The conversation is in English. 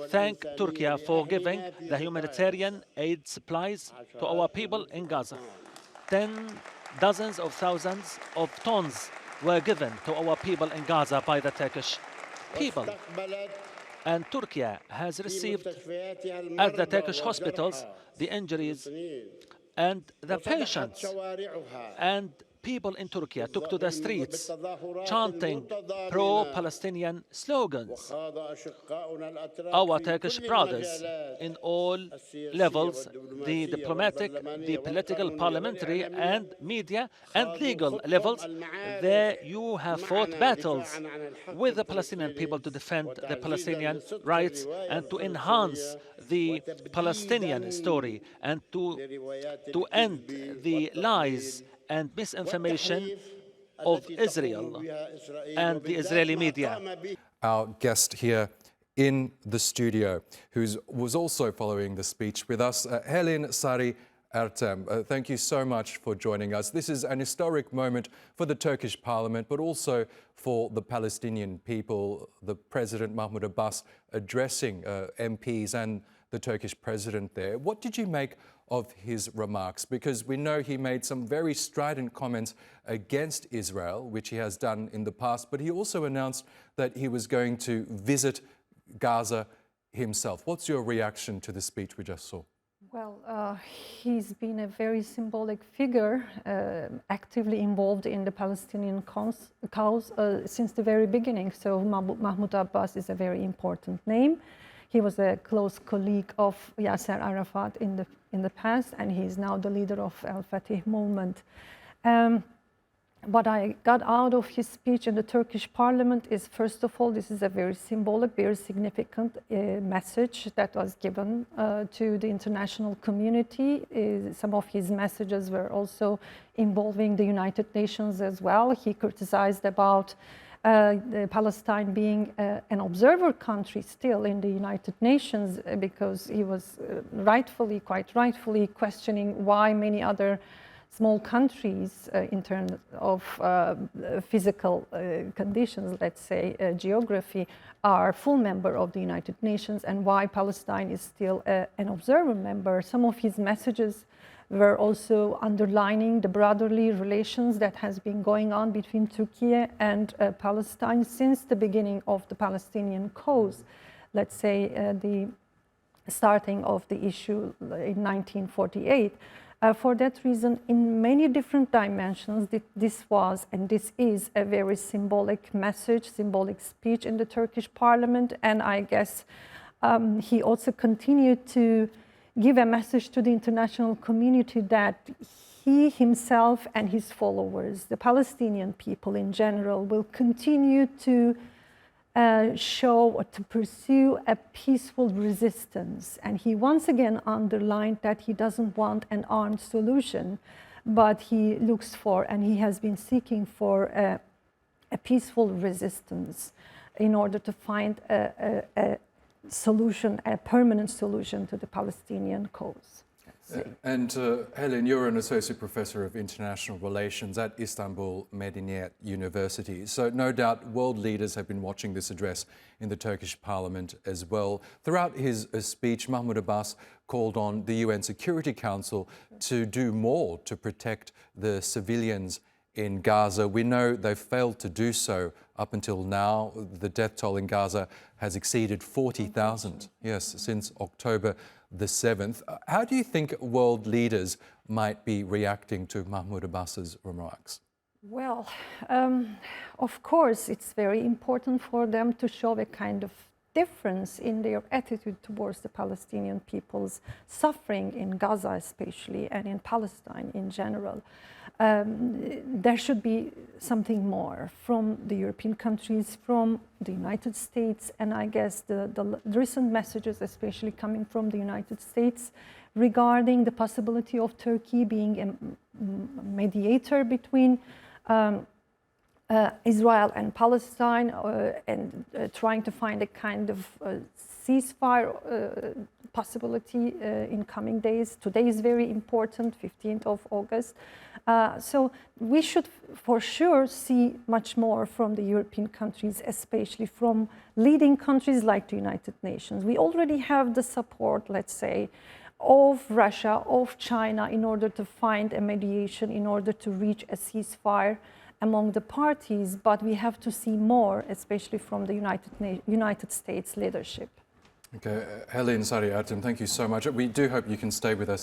thank Turkey for giving the humanitarian aid supplies to our people in Gaza. Dozens of thousands of tons were given to our people in Gaza by the Turkish people. And Turkey has received at the Turkish hospitals the injuries and the patients, and people in Turkey took to the streets chanting pro-Palestinian slogans. Our Turkish brothers in all levels, the diplomatic, the political, parliamentary, and media and legal levels, there you have fought battles with the Palestinian people to defend the Palestinian rights and to enhance the Palestinian story and to end the lies and misinformation of Israel and the Israeli media. Our guest here in the studio, who was also following the speech with us, Helin Sari Ertem. Thank you so much for joining us. This is an historic moment for the Turkish Parliament, but also for the Palestinian people. The President Mahmoud Abbas addressing MPs and the Turkish president there. What did you make of his remarks? Because we know he made some very strident comments against Israel, which he has done in the past, but he also announced that he was going to visit Gaza himself. What's your reaction to the speech we just saw? Well, he's been a very symbolic figure, actively involved in the Palestinian cause since the very beginning. So Mahmoud Abbas is a very important name. He was a close colleague of Yasser Arafat in the past, and he's now the leader of Al-Fatih movement. What I got out of his speech in the Turkish Parliament is, first of all, this is a very symbolic, very significant message that was given to the international community. Some of his messages were also involving the United Nations as well. He criticized about Palestine being an observer country still in the United Nations, because he was quite rightfully questioning why many other small countries in terms of physical conditions, let's say geography, are full member of the United Nations, and why Palestine is still an observer member. Some of his messages were also underlining the brotherly relations that has been going on between Turkey and Palestine since the beginning of the Palestinian cause. Let's say the starting of the issue in 1948. For that reason, in many different dimensions, this was and this is a very symbolic message, symbolic speech in the Turkish Parliament, and I guess he also continued to give a message to the international community that he himself and his followers, the Palestinian people in general, will continue to show or to pursue a peaceful resistance. And he once again underlined that he doesn't want an armed solution, but he looks for, and he has been seeking for a peaceful resistance in order to find a solution, a permanent solution to the Palestinian cause. And Helin, you're an associate professor of international relations at Istanbul Medeniyet University. So no doubt world leaders have been watching this address in the Turkish Parliament as well. Throughout his speech, Mahmoud Abbas called on the UN Security Council to do more to protect the civilians in Gaza. We know they've failed to do so up until now. The death toll in Gaza has exceeded 40,000, yes, since October the 7th. How do you think world leaders might be reacting to Mahmoud Abbas's remarks? Well, of course, it's very important for them to show a kind of difference in their attitude towards the Palestinian people's suffering in Gaza especially, and in Palestine in general. There should be something more from the European countries, from the United States, and I guess the recent messages, especially coming from the United States, regarding the possibility of Turkey being a mediator between Israel and Palestine, and trying to find a kind of ceasefire possibility in coming days. Today is very important, 15th of August. So we should for sure see much more from the European countries, especially from leading countries like the United Nations. We already have the support, let's say, of Russia, of China, in order to find a mediation, in order to reach a ceasefire among the parties, but we have to see more, especially from the United States leadership. Okay, Helin Sari Ertem, thank you so much. We do hope you can stay with us